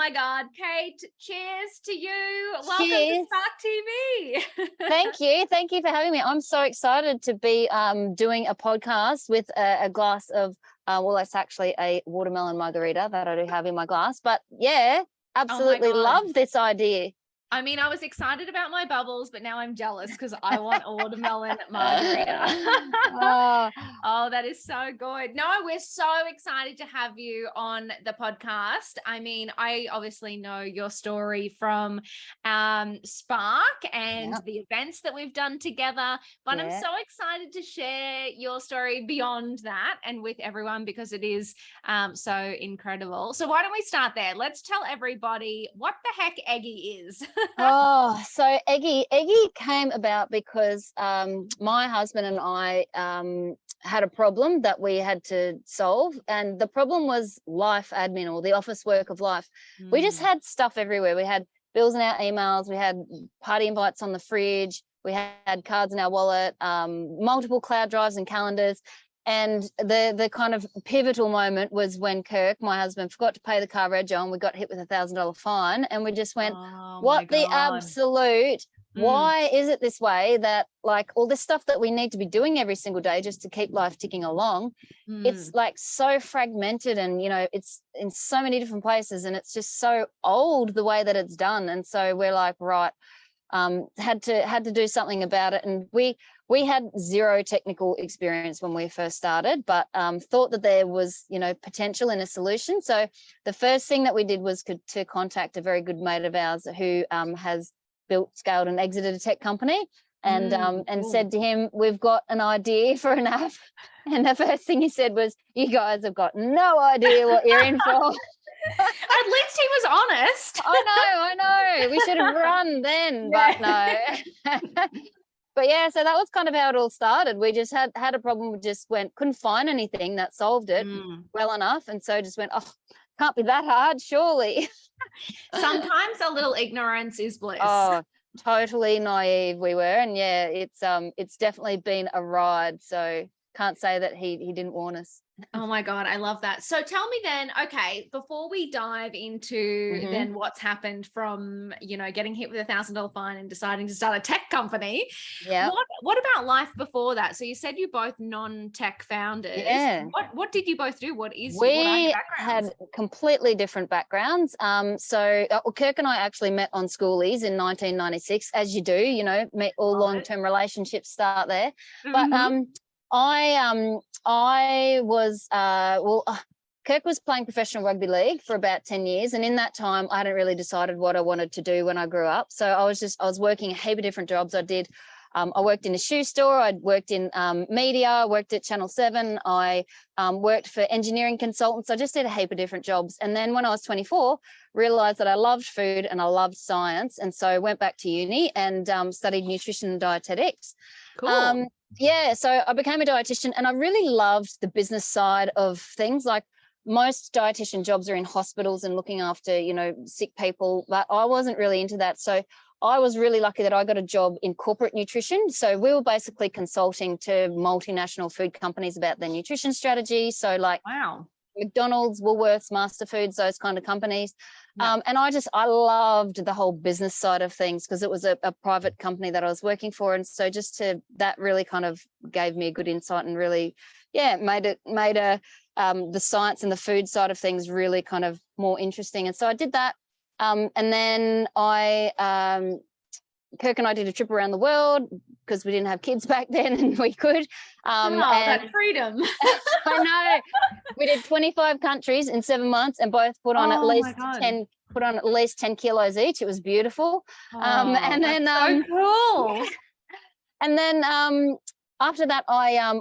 my God, Kate, cheers to you. Welcome Cheers. to Spark TV. Thank you for having me. I'm so excited to be doing a podcast with a glass of well, it's actually a watermelon margarita that I do have in my glass, but yeah, absolutely love this idea. I mean, I was excited about my bubbles, but now I'm jealous because I want a watermelon margarita. Oh, that is so good. No, we're so excited to have you on the podcast. I mean, I obviously know your story from Spark and the events that we've done together, but I'm so excited to share your story beyond that and with everyone because it is so incredible. So why don't we start there? Let's tell everybody what the heck Eggy is. So Eggy came about because my husband and I had a problem that we had to solve, and the problem was life admin, or the office work of life. We just had stuff everywhere. We had bills in our emails, we had party invites on the fridge, we had cards in our wallet, multiple cloud drives and calendars. And the kind of pivotal moment was when Kirk, my husband, forgot to pay the car reg on. We got hit with $1,000 fine, and we just went, what the absolute, why is it this way, that like all this stuff that we need to be doing every single day just to keep life ticking along, it's like so fragmented, and you know, it's in so many different places, and it's just so old the way that it's done. And so we're like, right, had to do something about it. And we had zero technical experience when we first started, but thought that there was, you know, potential in a solution. So the first thing that we did was to contact a very good mate of ours who has built, scaled, and exited a tech company, and said to him, we've got an idea for an app. And the first thing he said was, you guys have got no idea what you're in for. At least he was honest. I know. We should have run then, but no. But yeah, so that was kind of how it all started. We just had a problem. We just couldn't find anything that solved it well enough. And so just went, oh, can't be that hard, surely. Sometimes a little ignorance is bliss. Oh, totally naive we were. And yeah, it's definitely been a ride. So can't say that he didn't warn us. Oh my God, I love that. So tell me then, okay, before we dive into then what's happened from, you know, getting hit with $1,000 fine and deciding to start a tech company. Yeah. What about life before that? So you said you're both non-tech founders. Yeah. What did you both do? What are your backgrounds? Had completely different backgrounds. So Kirk and I actually met on schoolies in 1996, as you do, you know, all long-term relationships start there. But I was Kirk was playing professional rugby league for about 10 years, and in that time I hadn't really decided what I wanted to do when I grew up. So I was working a heap of different jobs. I worked in a shoe store, I worked in media, worked at Channel 7, I worked for engineering consultants. I just did a heap of different jobs. And then when I was 24, realised that I loved food and I loved science, and so I went back to uni and studied nutrition and dietetics. Cool. So I became a dietitian, and I really loved the business side of things. Like most dietitian jobs are in hospitals and looking after, you know, sick people, but I wasn't really into that. So I was really lucky that I got a job in corporate nutrition. So we were basically consulting to multinational food companies about their nutrition strategy. So like McDonald's, Woolworths, Master Foods, those kind of companies. And I loved the whole business side of things because it was a private company that I was working for. And so that really kind of gave me a good insight and really, made the science and the food side of things really kind of more interesting. And so I did that. And then Kirk and I did a trip around the world because we didn't have kids back then, and we could. That freedom. I know. We did 25 countries in 7 months, and both put on at least 10 kilos each. It was beautiful. And then so cool. Yeah. And then after that,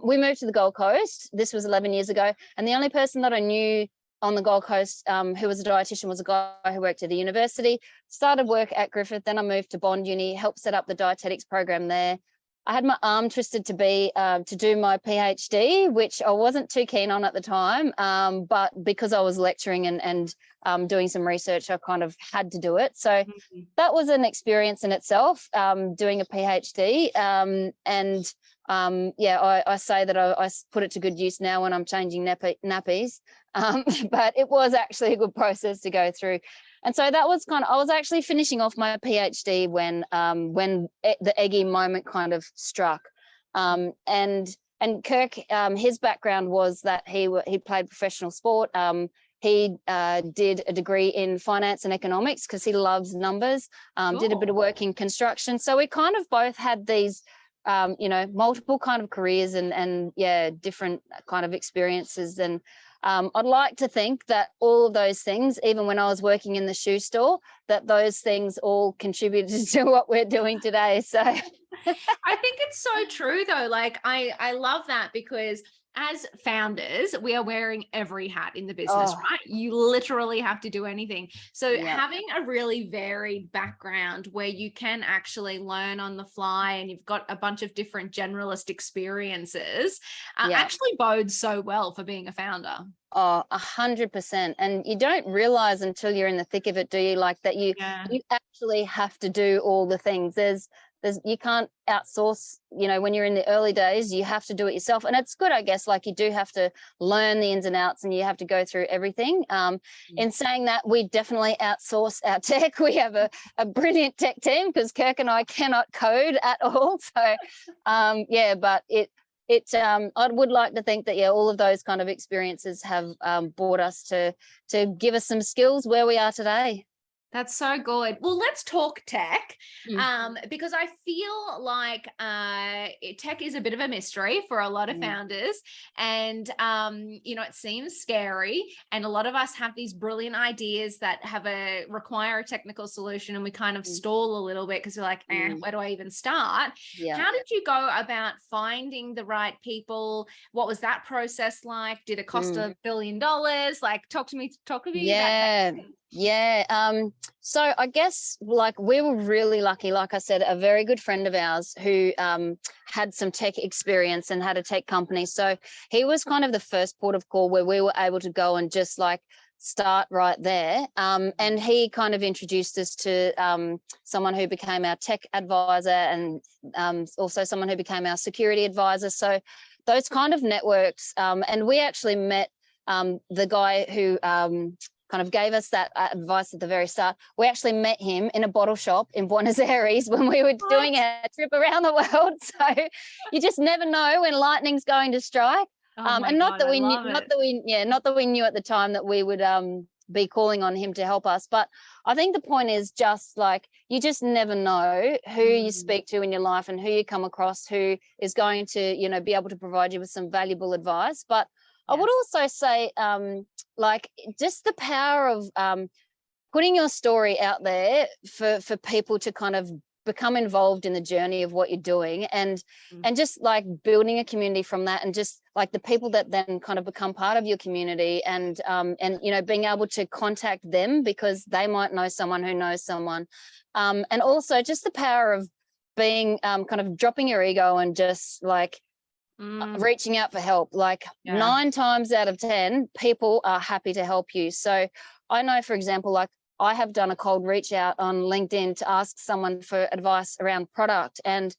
we moved to the Gold Coast. This was 11 years ago, and the only person that I knew on the Gold Coast who was a dietitian was a guy who worked at a university. Started work at Griffith, then I moved to Bond Uni, helped set up the dietetics program there. I had my arm twisted to do my PhD, which I wasn't too keen on at the time, but because I was lecturing and doing some research, I kind of had to do it. So that was an experience in itself, doing a PhD. I say that I put it to good use now when I'm changing nappies. But it was actually a good process to go through. And so that was I was actually finishing off my PhD when the Eggy moment kind of struck. And Kirk, his background was that he played professional sport. He did a degree in finance and economics because he loves numbers, did a bit of work in construction. So we kind of both had these, multiple kind of careers and different kind of experiences. And I'd like to think that all of those things, even when I was working in the shoe store, that those things all contributed to what we're doing today. So I think it's so true though. Like I love that, because as founders, we are wearing every hat in the business, right? You literally have to do anything. So having a really varied background where you can actually learn on the fly and you've got a bunch of different generalist experiences actually bodes so well for being a founder. 100%. And you don't realize until you're in the thick of it, do you? Like that you actually have to do all the things. You can't outsource, when you're in the early days, you have to do it yourself. And it's good, I guess, like you do have to learn the ins and outs and you have to go through everything. In saying that, we definitely outsource our tech. We have a brilliant tech team because Kirk and I cannot code at all. So, but I would like to think that, all of those kind of experiences have brought us to give us some skills where we are today. That's so good. Well, let's talk tech, because I feel like tech is a bit of a mystery for a lot of founders, and it seems scary. And a lot of us have these brilliant ideas that require a technical solution, and we kind of stall a little bit because we're like, where do I even start? Yeah. How did you go about finding the right people? What was that process like? Did it cost $1 billion? Like, talk to me about that. Yeah. So I guess like we were really lucky, like I said, a very good friend of ours who had some tech experience and had a tech company. So he was kind of the first port of call where we were able to go and just like start right there. And he kind of introduced us to someone who became our tech advisor and also someone who became our security advisor. So those kind of networks. And we actually met the guy who kind of gave us that advice at the very start. We actually met him in a bottle shop in Buenos Aires when we were doing a trip around the world. So you just never know when lightning's going to strike. And not that we knew at the time that we would be calling on him to help us. But I think the point is just like you just never know who you speak to in your life and who you come across who is going to, be able to provide you with some valuable advice. But I would also say, like, just the power of putting your story out there for people to kind of become involved in the journey of what you're doing and just like building a community from that, and just like the people that then kind of become part of your community and being able to contact them because they might know someone who knows someone. And also just the power of being kind of dropping your ego and just like reaching out for help. Like 9 times out of 10 people are happy to help you. So I know, for example, like I have done a cold reach out on LinkedIn to ask someone for advice around product, and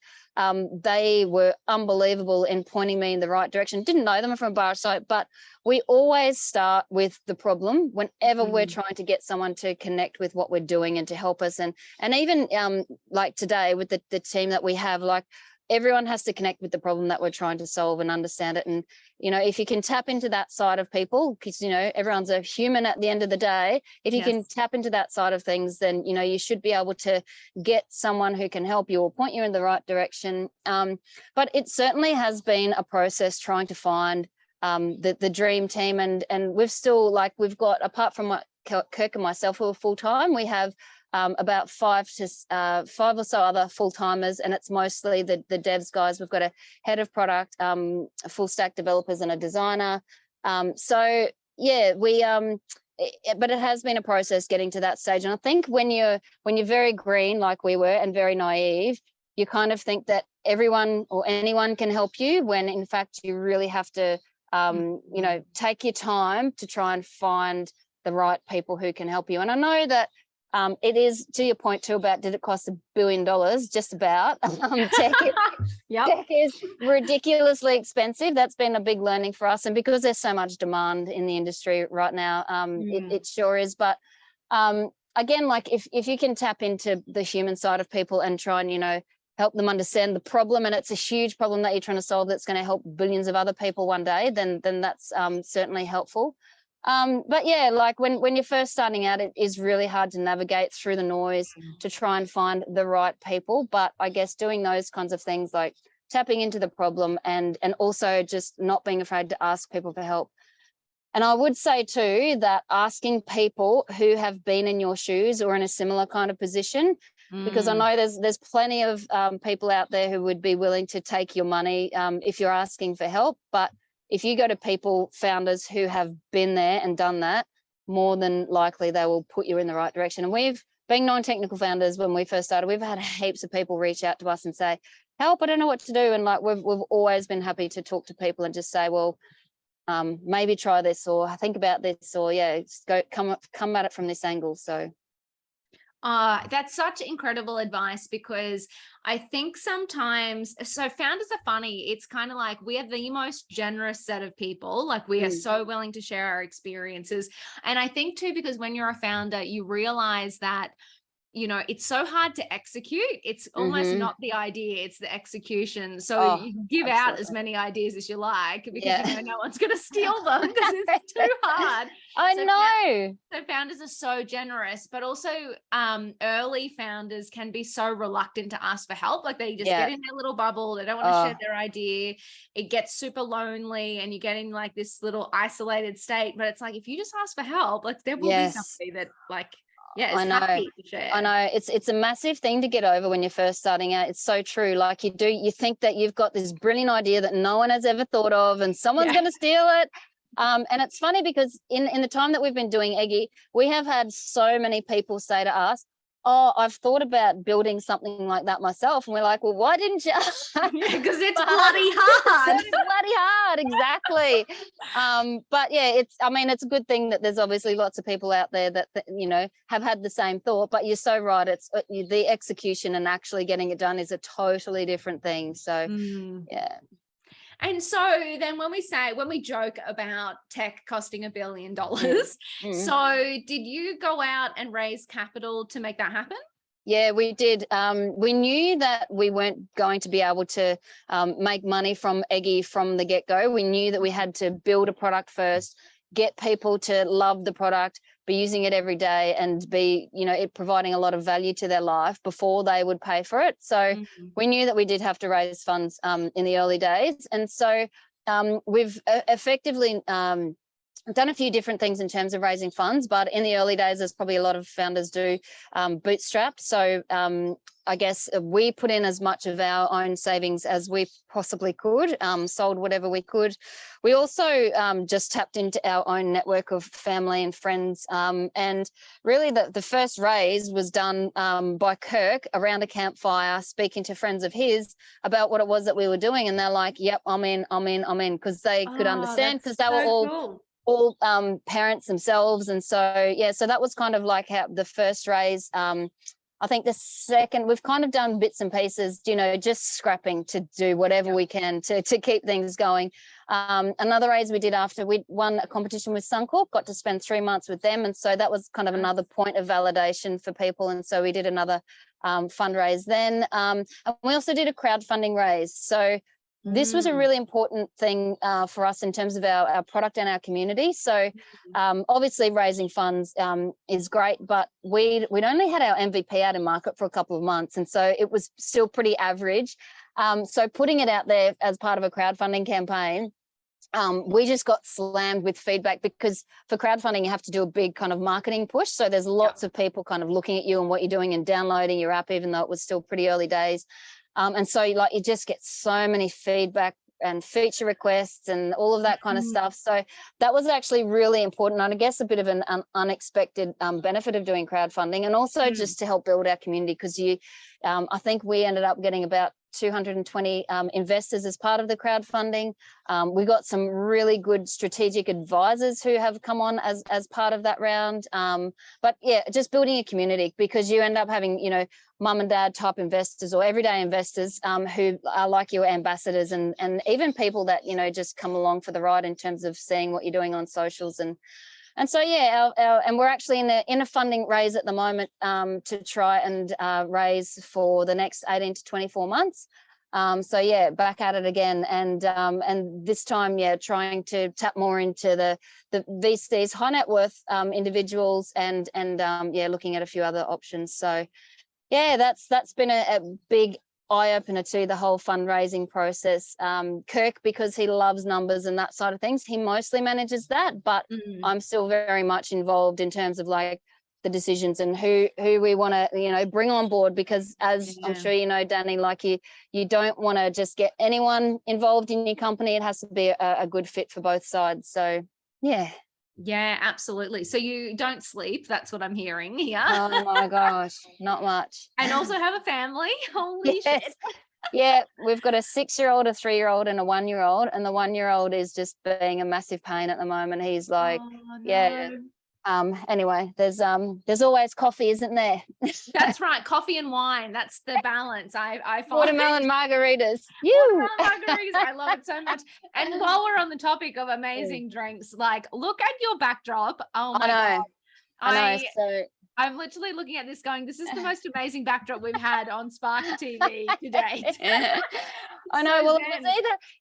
they were unbelievable in pointing me in the right direction. Didn't know them from a bar site, but we always start with the problem whenever we're trying to get someone to connect with what we're doing and to help us. And even like today with the team that we have, like everyone has to connect with the problem that we're trying to solve and understand it. And, if you can tap into that side of people, because, everyone's a human at the end of the day, if you can tap into that side of things, then, you should be able to get someone who can help you or point you in the right direction. But it certainly has been a process trying to find the dream team. And we've still, like, we've got, apart from Kirk and myself who are full-time, we have about 5 or so other full-timers, and it's mostly the devs guys. We've got a head of product, full stack developers, and a designer. But it has been a process getting to that stage. And I think when you're very green like we were and very naive, you kind of think that everyone or anyone can help you, when in fact you really have to take your time to try and find the right people who can help you. And I know that it is, to your point too about did it cost $1 billion, just about. Tech is ridiculously expensive. That's been a big learning for us, and because there's so much demand in the industry right now, it sure is. But again, like if you can tap into the human side of people and try and, you know, help them understand the problem, and it's a huge problem that you're trying to solve that's going to help billions of other people one day, then that's certainly helpful. But yeah, like when you're first starting out, it is really hard to navigate through the noise to try and find the right people. But I guess doing those kinds of things, like tapping into the problem and also just not being afraid to ask people for help. And I would say too that asking people who have been in your shoes or in a similar kind of position, because I know there's plenty of people out there who would be willing to take your money if you're asking for help. But if you go to people, founders who have been there and done that, more than likely they will put you in the right direction. And we've, being non-technical founders, when we first started, we've had heaps of people reach out to us and say, help, I don't know what to do. And like we've always been happy to talk to people and just say, well, maybe try this, or think about this, or yeah, just come at it from this angle. So that's such incredible advice, because I think sometimes, so founders are funny. It's kind of like we are the most generous set of people. Like we are so willing to share our experiences. And I think too, because when you're a founder, you realize that, you know, it's so hard to execute. It's almost not the idea, it's the execution. So you give out as many ideas as you like, because you know no one's going to steal them because it's too hard. I know. So founders are so generous, but also early founders can be so reluctant to ask for help. Like they just get in their little bubble. They don't want to share their idea. It gets super lonely and you get in like this little isolated state. But it's like, if you just ask for help, like there will be somebody that like, I know it's a massive thing to get over when you're first starting out. It's so true. Like you think that you've got this brilliant idea that no one has ever thought of and someone's going to steal it. And it's funny because in the time that we've been doing Eggy, we have had so many people say to us, oh, I've thought about building something like that myself. And we're like, well, why didn't you? Because it's bloody hard. It's bloody hard, exactly. But yeah, it's a good thing that there's obviously lots of people out there that you know, have had the same thought, but you're so right. It's the execution and actually getting it done is a totally different thing. So yeah. And so then when we joke about tech costing $1 billion, so did you go out and raise capital to make that happen? Yeah, we did. We knew that we weren't going to be able to make money from Eggy from the get-go. We knew that we had to build a product first, get people to love the product, be using it every day, and be, you know, it providing a lot of value to their life before they would pay for it. So we knew that we did have to raise funds in the early days. And so we've effectively done a few different things in terms of raising funds, but in the early days, as probably a lot of founders do, bootstrapped. So I guess we put in as much of our own savings as we possibly could, sold whatever we could. We also just tapped into our own network of family and friends. And really the first raise was done by Kirk around a campfire, speaking to friends of his about what it was that we were doing. And they're like, yep, I'm in, because they could understand, because they were all parents themselves. And so so that was kind of like how the first raise. I think the second, we've kind of done bits and pieces, you know, just scrapping to do whatever we can to keep things going. Another raise we did after we won a competition with Suncorp, got to spend 3 months with them, and so that was kind of another point of validation for people. And so we did another fundraise then, and we also did a crowdfunding raise. So this was a really important thing for us in terms of our product and our community. So obviously raising funds is great, but we'd only had our MVP out in market for a couple of months. And so it was still pretty average. So putting it out there as part of a crowdfunding campaign, we just got slammed with feedback, because for crowdfunding, you have to do a big kind of marketing push. So there's lots of people kind of looking at you and what you're doing and downloading your app, even though it was still pretty early days. And so you just get so many feedback and feature requests and all of that kind of stuff. So that was actually really important, and I guess a bit of an unexpected benefit of doing crowdfunding, and also just to help build our community, because I think we ended up getting about 220 investors as part of the crowdfunding. We got some really good strategic advisors who have come on as part of that round. But yeah, just building a community, because you end up having, you know, mum and dad type investors or everyday investors who are like your ambassadors, and even people that, you know, just come along for the ride in terms of seeing what you're doing on socials and And so, yeah, and we're actually in a funding raise at the moment to try and raise for the next 18 to 24 months. So yeah, back at it again, and this time, yeah, trying to tap more into the VCs, high net worth individuals, and yeah, looking at a few other options. So yeah, that's been a big eye opener to the whole fundraising process. Kirk, because he loves numbers and that side of things, he mostly manages that, but I'm still very much involved in terms of like the decisions and who we want to bring on board, because as I'm sure you know, Danny, like you don't want to just get anyone involved in your company. It has to be a good fit for both sides. So yeah, absolutely. So you don't sleep, that's what I'm hearing here. Oh my gosh, not much. And also have a family. Holy shit. Yeah, we've got a 6-year-old, a 3-year-old, and a 1-year-old, and the 1-year-old is just being a massive pain at the moment. He's like, anyway, there's always coffee, isn't there? That's right, coffee and wine. That's the balance. I find watermelon margaritas. Watermelon margaritas. I love it so much. And while we're on the topic of amazing drinks, like look at your backdrop. Oh my God. I know. So I'm literally looking at this going, this is the most amazing backdrop we've had on Spark TV to date. I know. Well,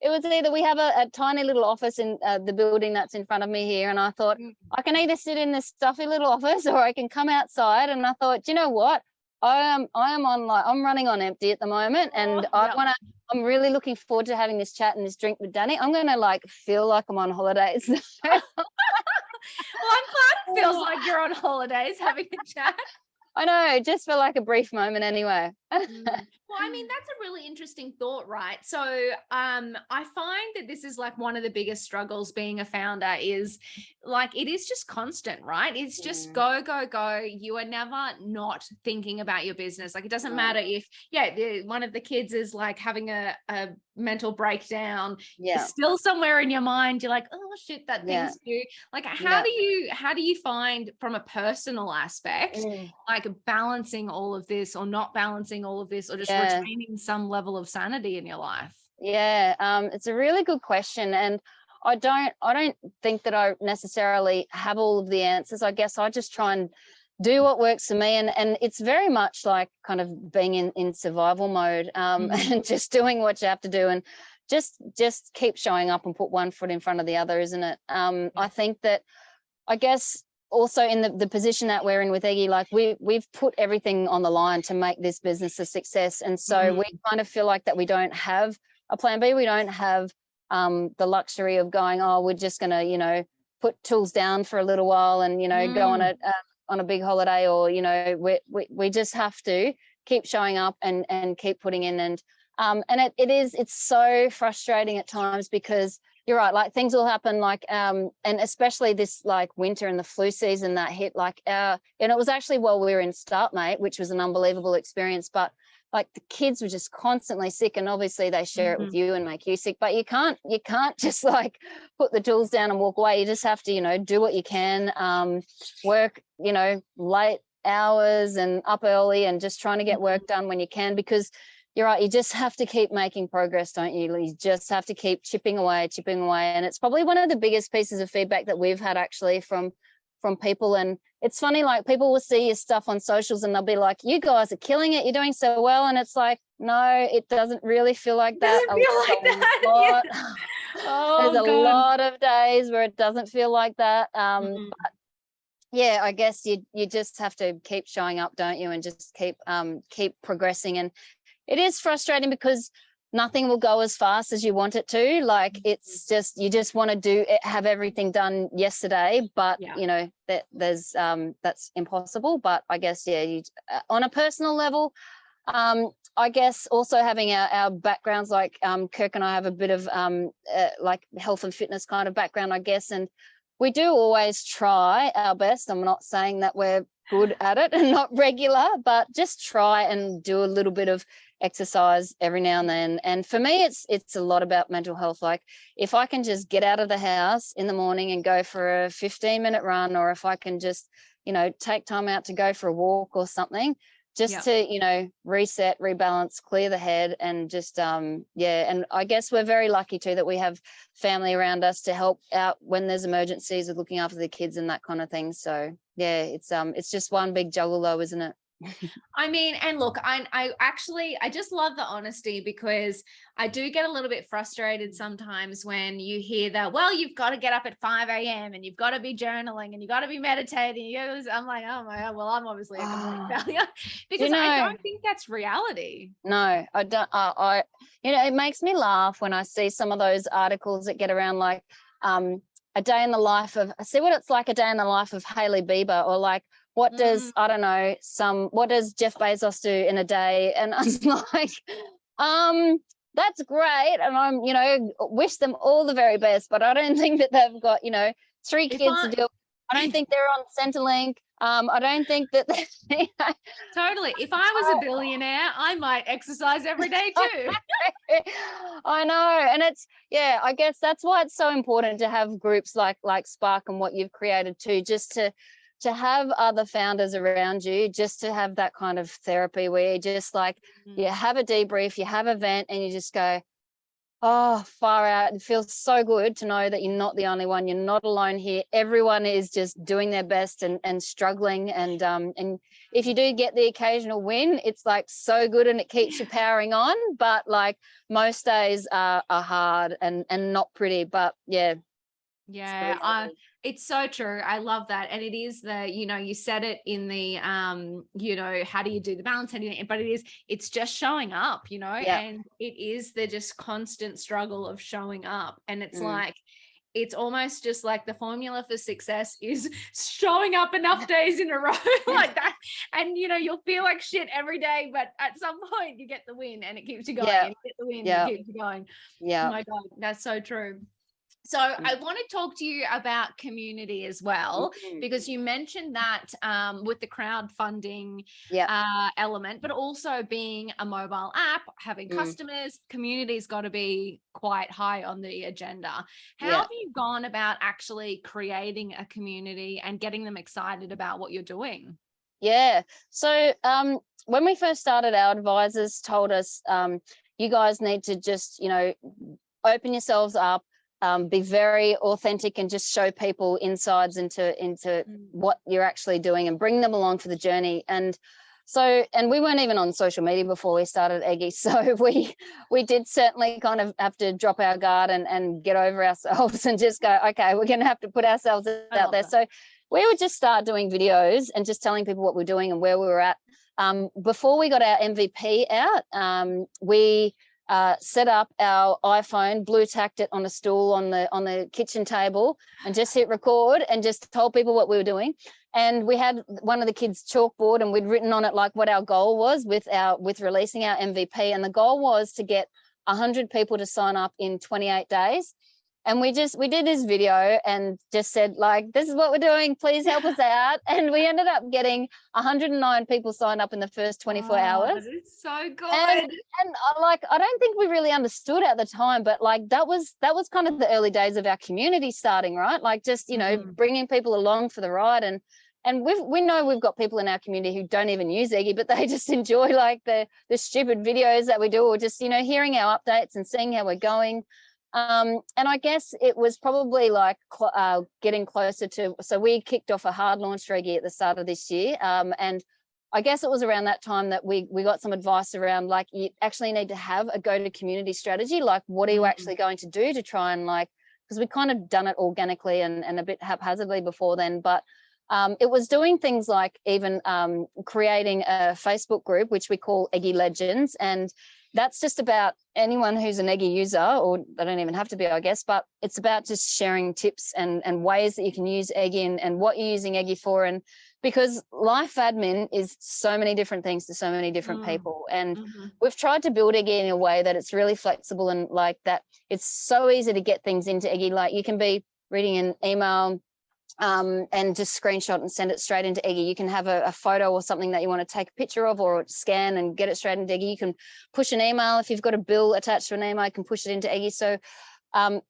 it was either we have a tiny little office in the building that's in front of me here, and I thought I can either sit in this stuffy little office or I can come outside. And I thought, you know what? I'm running on empty at the moment, and I'm really looking forward to having this chat and this drink with Danny. I'm going to like feel like I'm on holidays. Well, I'm glad it feels like you're on holidays having a chat. I know, just for like a brief moment anyway. Well, I mean, that's a really interesting thought, right? So I find that this is like one of the biggest struggles being a founder is like, it is just constant, right? It's just go, go, go. You are never not thinking about your business. Like, it doesn't matter if, one of the kids is like having a mental breakdown. It's still somewhere in your mind. You're like, oh shit, that thing's due. Like, how do you find from a personal aspect, like balancing all of this or not balancing all of this, or just retaining some level of sanity in your life? It's a really good question, and I don't think that I necessarily have all of the answers. I guess I just try and do what works for me, and it's very much like kind of being in survival mode, and just doing what you have to do, and just keep showing up and put one foot in front of the other, isn't it? I think that, I guess, also in the position that we're in with Eggy, like we've put everything on the line to make this business a success. And so we kind of feel like that we don't have a plan B. We don't have the luxury of going, oh, we're just going to, put tools down for a little while and, go on a big holiday, or, we just have to keep showing up and keep putting in. And it's so frustrating at times, because you're right, like things will happen, like and especially this like winter and the flu season that hit, like and it was actually while we were in Startmate, which was an unbelievable experience, but like the kids were just constantly sick, and obviously they share it with you and make you sick, but you can't just like put the tools down and walk away. You just have to do what you can, work late hours and up early, and just trying to get work done when you can, because you're right, you just have to keep making progress, don't you? You just have to keep chipping away. And it's probably one of the biggest pieces of feedback that we've had actually from people. And it's funny, like people will see your stuff on socials and they'll be like, you guys are killing it, you're doing so well. And it's like, no, it doesn't really feel like that. There's a lot of days where it doesn't feel like that. But yeah, I guess you just have to keep showing up, don't you? And just keep progressing. And it is frustrating because nothing will go as fast as you want it to. Like, it's just, you just want to have everything done yesterday, but that's impossible. But I guess, on a personal level, I guess also having our backgrounds, like Kirk and I have a bit of like health and fitness kind of background, I guess, and we do always try our best. I'm not saying that we're good at it and not regular, but just try and do a little bit of exercise every now and then. And for me, it's a lot about mental health. Like, if I can just get out of the house in the morning and go for a 15-minute run, or if I can just take time out to go for a walk or something, just to, you know, reset, rebalance, clear the head, and just yeah. And I guess we're very lucky too that we have family around us to help out when there's emergencies with looking after the kids and that kind of thing. So yeah, it's just one big juggle though, isn't it? I mean, and look, I just love the honesty, because I do get a little bit frustrated sometimes when you hear that, well, you've got to get up at 5 a.m. and you've got to be journaling and you've got to be meditating. I'm like, oh my God, well, I'm obviously a complete failure, because I don't think that's reality. No, I don't. You know, it makes me laugh when I see some of those articles that get around, like a day in the life of, see what it's like a day in the life of Hailey Bieber, or like, what does, I don't know, what does Jeff Bezos do in a day? And I'm like, that's great. And I'm, you know, wish them all the very best, but I don't think that they've got, you know, 3 kids to deal with. I don't think they're on Centrelink. I don't think that Totally. If I was a billionaire, I might exercise every day too. I know. And it's, yeah, I guess that's why it's so important to have groups like Spark and what you've created too, just to have other founders around you, just to have that kind of therapy where you just like, you have a debrief, you have a vent, and you just go, oh, far out. It feels so good to know that you're not the only one. You're not alone here. Everyone is just doing their best and struggling. And if you do get the occasional win, it's like so good and it keeps you powering on. But like most days are hard and not pretty. But yeah. Yeah, it's so true. I love that. And it is you know, you said it in the, you know, how do you do the balance? But it's just showing up, you know, and it is the just constant struggle of showing up. And it's like, it's almost just like the formula for success is showing up enough days in a row like that. And, you know, you'll feel like shit every day, but at some point you get the win and it keeps you going. And you get the win and it keeps you going. Yeah. Oh my God, that's so true. So I want to talk to you about community as well, because you mentioned that with the crowdfunding element, but also being a mobile app, having customers, community's got to be quite high on the agenda. How have you gone about actually creating a community and getting them excited about what you're doing? Yeah. So when we first started, our advisors told us, you guys need to just, you know, open yourselves up, be very authentic, and just show people insides into what you're actually doing and bring them along for the journey. And so, and we weren't even on social media before we started Eggy. So we did certainly kind of have to drop our guard and get over ourselves and just go, okay, we're going to have to put ourselves out there. So we would just start doing videos and just telling people what we're doing and where we were at. Before we got our MVP out, we set up our iPhone, blue tacked it on a stool on the kitchen table, and just hit record and just told people what we were doing. And we had one of the kids' chalkboard, and we'd written on it like what our goal was with releasing our MVP. And the goal was to get 100 people to sign up in 28 days. And we did this video and just said, like, this is what we're doing, please help us out. And we ended up getting 109 people signed up in the first 24 hours. That is so good. And like, I don't think we really understood at the time, but like that was kind of the early days of our community starting, right? Like just, you know, bringing people along for the ride. And we know we've got people in our community who don't even use Eggy, but they just enjoy like the stupid videos that we do, or just, you know, hearing our updates and seeing how we're going. And I guess it was probably like getting closer to, so we kicked off a hard launch for Eggy at the start of this year. And I guess it was around that time that we got some advice around, like, you actually need to have a go to community strategy. Like, what are you actually going to do to try and, like, because we kind of done it organically and a bit haphazardly before then, but it was doing things like even creating a Facebook group, which we call Eggy Legends. And that's just about anyone who's an Eggy user, or they don't even have to be, I guess, but it's about just sharing tips and ways that you can use Eggy and what you're using Eggy for. And because life admin is so many different things to so many different people. And we've tried to build Eggy in a way that it's really flexible and like that it's so easy to get things into Eggy. Like you can be reading an email and just screenshot and send it straight into Eggy. You can have a photo or something that you want to take a picture of or scan and get it straight into Eggy. You can push an email. If you've got a bill attached to an email, you can push it into Eggy. So And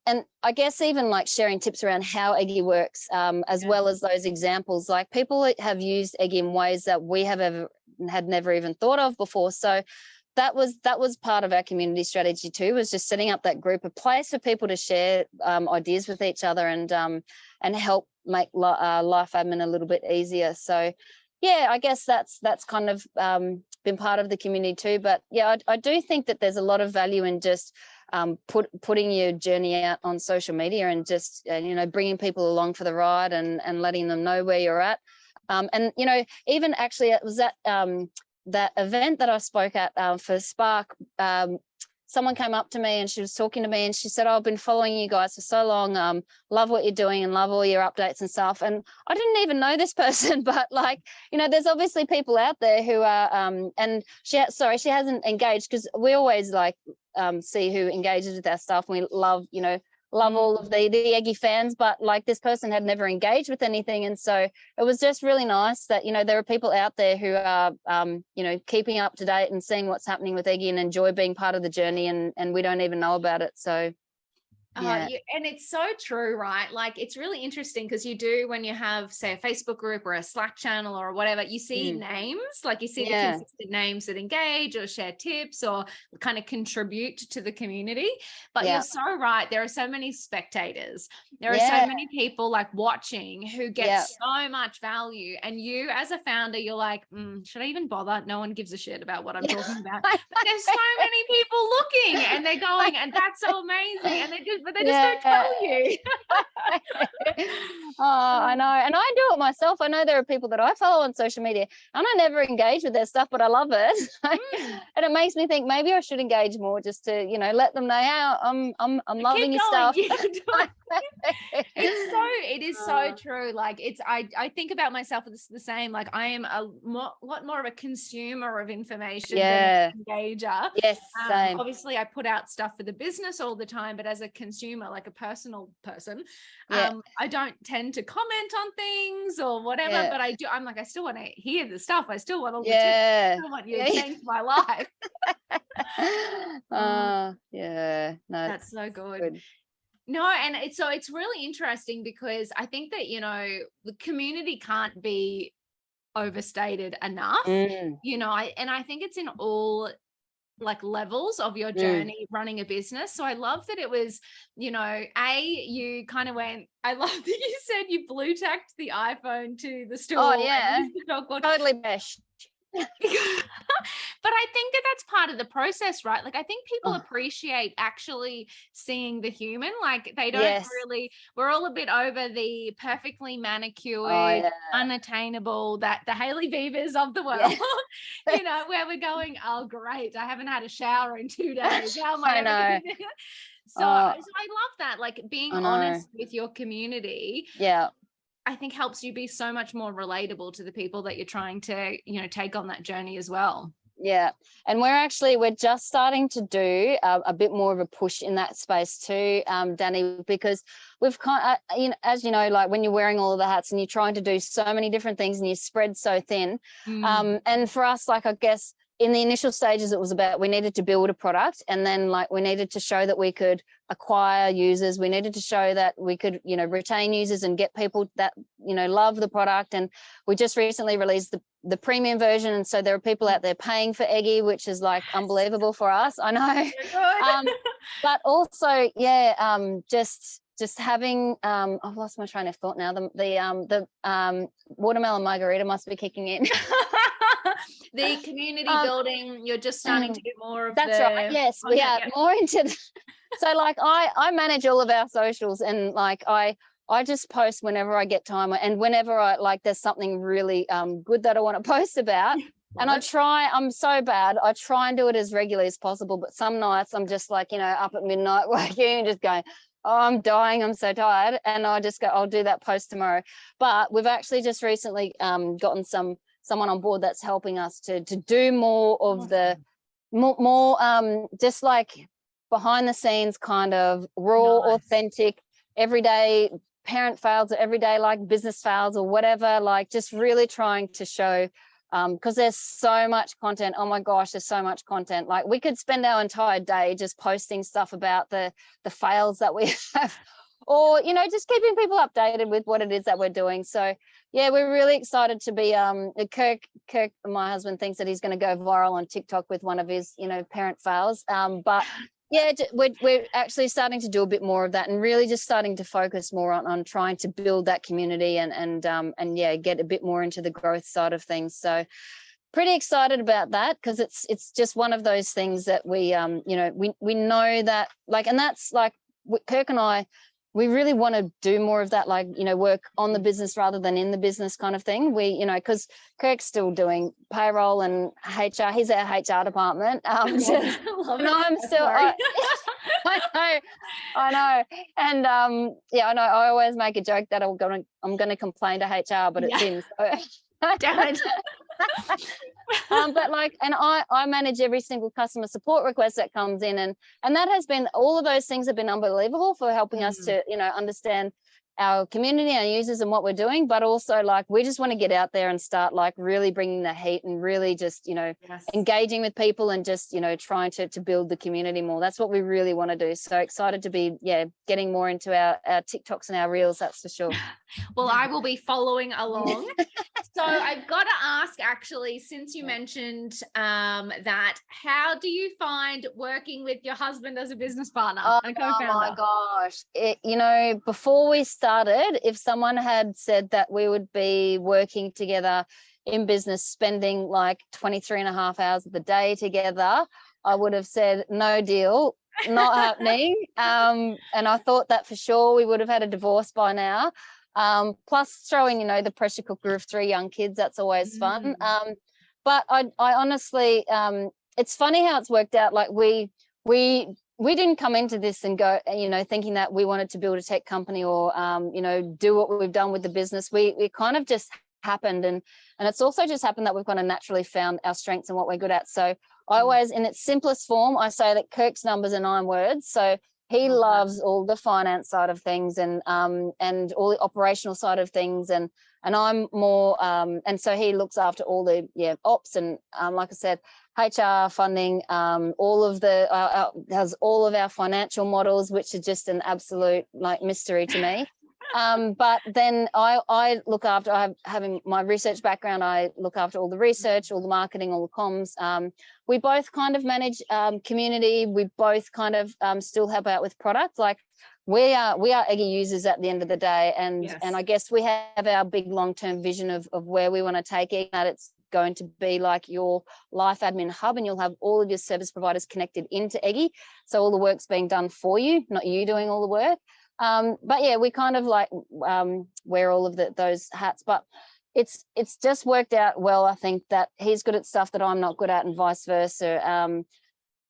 I guess even like sharing tips around how Eggy works, as well as those examples, like people have used Eggy in ways that we had never even thought of before. So that was part of our community strategy too, was just setting up that group, a place for people to share ideas with each other and help make life admin a little bit easier. So yeah, I guess that's kind of been part of the community too. But yeah, I do think that there's a lot of value in just putting your journey out on social media and just bringing people along for the ride and letting them know where you're at. And even actually it was that event that I spoke at for Spark. Someone came up to me and she was talking to me and she said, "Oh, I've been following you guys for so long. Love what you're doing and love all your updates and stuff." And I didn't even know this person, but there's obviously people out there who are, and she hasn't engaged, because we always see who engages with our stuff. And we love all of the Eggy fans, but this person had never engaged with anything. And so it was just really nice that, there are people out there who are, keeping up to date and seeing what's happening with Eggy and enjoy being part of the journey, and we don't even know about it. So yeah. And it's so true, right? It's really interesting because you do, when you have, say, a Facebook group or a Slack channel or whatever, you see names, you see the consistent names that engage or share tips or kind of contribute to the community. But you're so right. There are so many spectators. There are so many people watching who get so much value. And you as a founder, you're like, should I even bother? No one gives a shit about what I'm talking about. But there's so many people looking and they're going, and that's so amazing. And they just don't tell you. I know. And I do it myself. I know there are people that I follow on social media and I never engage with their stuff, but I love it. And it makes me think maybe I should engage more, just to, let them know how I'm loving your stuff. It is so true. I think about myself as the same. I am a lot more of a consumer of information than an engager. Yes, same. Obviously I put out stuff for the business all the time, but as a consumer, a personal person, I don't tend to comment on things or whatever, but I do. I'm I still want to hear the stuff. I still want all the tips. I still want you to change my life. No, that's so good. No, and it's really interesting because I think that, the community can't be overstated enough. I think it's in all levels of your journey running a business. So I love that it was, you kind of went, I love that you said you blue tacked the iPhone to the store. Oh yeah, totally mesh. But I think that that's part of the process, right? I think people appreciate actually seeing the human. They don't really, we're all a bit over the perfectly manicured, unattainable, that the Hailey Beavers of the world, where we're going, oh great, I haven't had a shower in 2 days. How am I ever gonna do it? So I love that, being honest with your community. I think helps you be so much more relatable to the people that you're trying to, take on that journey as well. Yeah. And we're just starting to do a bit more of a push in that space too, Danny, because we've as you know, when you're wearing all of the hats and you're trying to do so many different things and you spread so thin. And for us, I guess in the initial stages, it was about, we needed to build a product, and then we needed to show that we could acquire users. We needed to show that we could, retain users and get people that, love the product. And we just recently released the premium version. And so there are people out there paying for Eggy, which is unbelievable for us. I know. But also, just having, I've lost my train of thought now. The watermelon margarita must be kicking in. The community building, you're just starting to do more of that's right. Yes, we are more into so I manage all of our socials, and I just post whenever I get time, and whenever I there's something really good that I want to post about. And I'm so bad, I try and do it as regularly as possible, but some nights I'm just up at midnight working and just going, oh, I'm dying, I'm so tired, and I just go, I'll do that post tomorrow. But we've actually just recently gotten someone on board that's helping us to do more of the more just behind the scenes kind of raw, authentic, everyday parent fails or everyday business fails or whatever, just really trying to show because there's so much content. Oh my gosh, there's so much content. Like we could spend our entire day just posting stuff about the fails that we have, or just keeping people updated with what it is that we're doing. So yeah, we're really excited to be Kirk, my husband, thinks that he's going to go viral on TikTok with one of his parent fails, but yeah, we're actually starting to do a bit more of that, and really just starting to focus more on trying to build that community and yeah, get a bit more into the growth side of things. So pretty excited about that, because it's just one of those things that we we know that, like, and that's like Kirk and I, we really want to do more of that, like, work on the business rather than in the business kind of thing. We, because Kirk's still doing payroll and HR. He's our HR department. I'm still, I know. And yeah, I know. I always make a joke that I'm gonna complain to HR, but it's him. So. Damn it. But like, and I manage every single customer support request that comes in, and that has been, all of those things have been unbelievable for helping us to understand our community, our users, and what we're doing. But also, like, we just want to get out there and start like really bringing the heat and really just engaging with people and just trying to build the community more. That's what we really want to do. So excited to be getting more into our TikToks and our reels, that's for sure. Well, I will be following along. So I've got to ask, actually, since you mentioned that, how do you find working with your husband as a business partner and co-founder? Oh my gosh. Before we started, if someone had said that we would be working together in business, spending like 23 and a half hours of the day together, I would have said, no deal, not happening. And I thought that for sure we would have had a divorce by now. Plus throwing, the pressure cooker of 3 young kids, that's always fun. But I honestly, it's funny how it's worked out. Like we didn't come into this and go, thinking that we wanted to build a tech company or, do what we've done with the business. We kind of just happened. And it's also just happened that we've kind of naturally found our strengths and what we're good at. So I always, in its simplest form, I say that Kirk's numbers are 9 words. So he loves all the finance side of things and all the operational side of things, and I'm more and so he looks after all the ops and like I said, HR, funding, all of the has all of our financial models, which are just an absolute like mystery to me. But then I look after, having my research background, I look after all the research, all the marketing, all the comms. We both kind of manage community. We both kind of still help out with product. Like we are Eggy users at the end of the day. And I guess we have our big long-term vision of where we want to take it, that it's going to be like your life admin hub, and you'll have all of your service providers connected into Eggy. So all the work's being done for you, not you doing all the work. But yeah, we kind of like wear all of those hats, but it's just worked out well. I think that he's good at stuff that I'm not good at, and vice versa.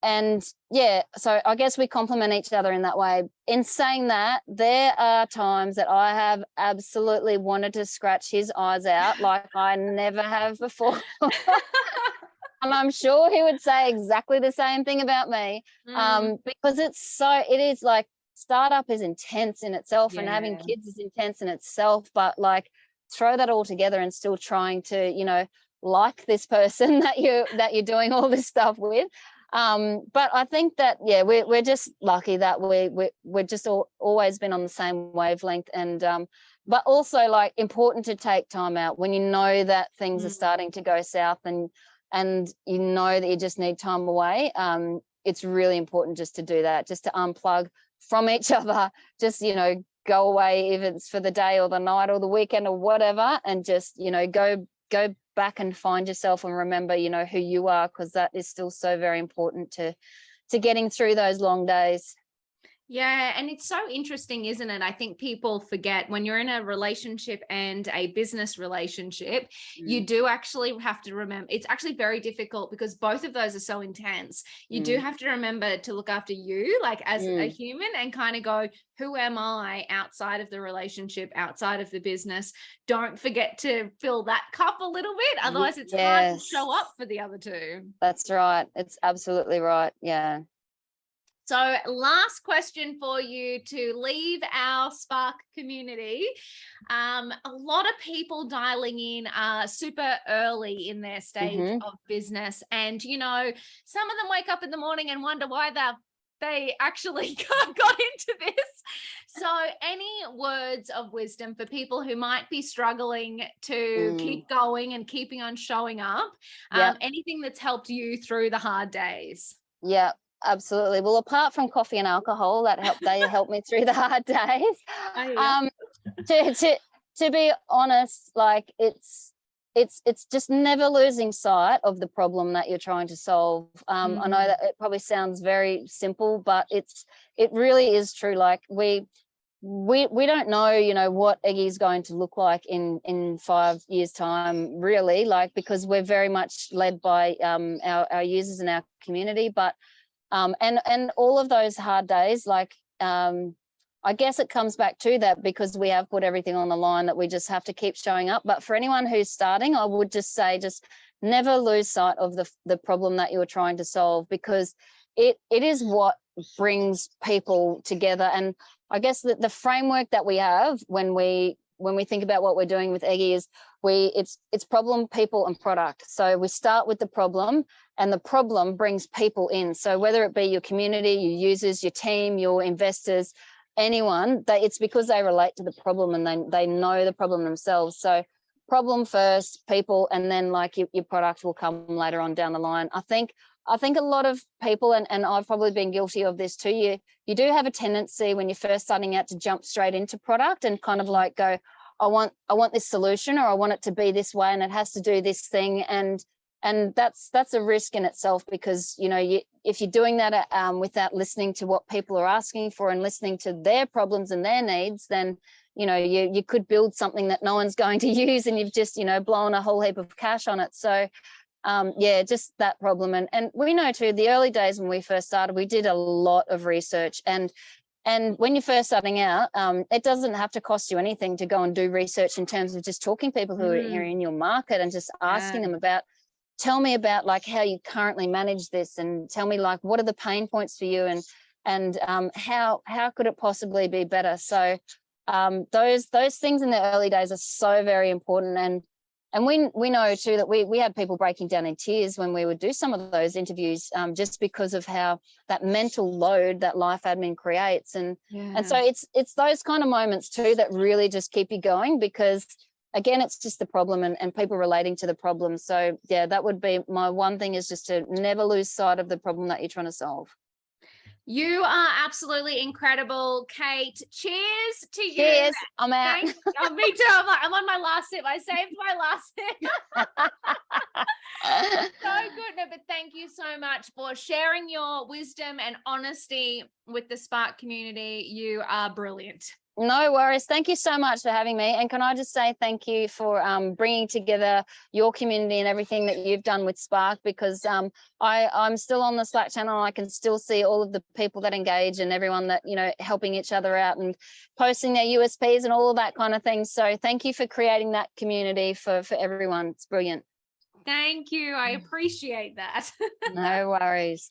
And yeah, so I guess we complement each other in that way. In saying that, there are times that I have absolutely wanted to scratch his eyes out like I never have before. And I'm sure he would say exactly the same thing about me, because it is like, startup is intense in itself, and having kids is intense in itself, but like throw that all together and still trying to like this person that you're doing all this stuff with. But I think that we're just lucky that we're just always been on the same wavelength, and but also like important to take time out when you know that things are starting to go south, and you know that you just need time away. It's really important just to do that, just to unplug from each other, just go away, if it's for the day or the night or the weekend or whatever, and just go back and find yourself and remember who you are, because that is still so very important to getting through those long days. Yeah, and it's so interesting, isn't it? I think people forget, when you're in a relationship and a business relationship, you do actually have to remember, it's actually very difficult because both of those are so intense. You do have to remember to look after you, like as a human, and kind of go, who am I outside of the relationship, outside of the business? Don't forget to fill that cup a little bit. Otherwise it's hard to show up for the other two. That's right. It's absolutely right. Yeah. So last question for you to leave our Spark community. A lot of people dialing in super early in their stage of business. And, you know, some of them wake up in the morning and wonder why they actually got into this. So any words of wisdom for people who might be struggling to keep going and keeping on showing up? Anything that's helped you through the hard days? Yeah, absolutely. Well, apart from coffee and alcohol, they helped me through the hard days. Oh, yeah. To be honest, like it's just never losing sight of the problem that you're trying to solve. I know that it probably sounds very simple, but it really is true. Like we don't know, you know, what Eggy is going to look like in 5 years' time, really, like, because we're very much led by our users and our community. But and all of those hard days, like I guess it comes back to that, because we have put everything on the line, that we just have to keep showing up. But for anyone who's starting, I would just say, just never lose sight of the problem that you're trying to solve, because it is what brings people together. And I guess that the framework that we have when we think about what we're doing with Eggy is it's problem, people, and product. So we start with the problem, and the problem brings people in. So whether it be your community, your users, your team, your investors, anyone, it's because they relate to the problem and they know the problem themselves. So problem first, people, and then like your product will come later on down the line. I think a lot of people, and I've probably been guilty of this too, you do have a tendency when you're first starting out to jump straight into product and kind of like go, I want this solution, or I want it to be this way, and it has to do this thing. And that's a risk in itself, because, you know, if you're doing that without listening to what people are asking for and listening to their problems and their needs, then, you know, you could build something that no one's going to use, and you've just, you know, blown a whole heap of cash on it. So just that problem. And we know too, the early days when we first started, we did a lot of research, and when you're first starting out, it doesn't have to cost you anything to go and do research in terms of just talking to people who are in your market and just asking them about, tell me about like how you currently manage this, and tell me like what are the pain points for you, and how could it possibly be better. So those things in the early days are so very important. And we know too that we had people breaking down in tears when we would do some of those interviews, just because of how that mental load that life admin creates. And so it's those kind of moments too that really just keep you going, because again, it's just the problem and people relating to the problem. So yeah, that would be my one thing, is just to never lose sight of the problem that you're trying to solve. You are absolutely incredible, Kate. Cheers to you. Cheers. I'm out. Me too. I'm on my last sip. I saved my last sip. So good. No, but thank you so much for sharing your wisdom and honesty with the Spark community. You are brilliant. No worries. Thank you so much for having me. And can I just say thank you for bringing together your community and everything that you've done with Spark, because I'm still on the Slack channel. I can still see all of the people that engage and everyone that, you know, helping each other out and posting their USPs and all of that kind of thing. So thank you for creating that community for everyone. It's brilliant. Thank you. I appreciate that. No worries.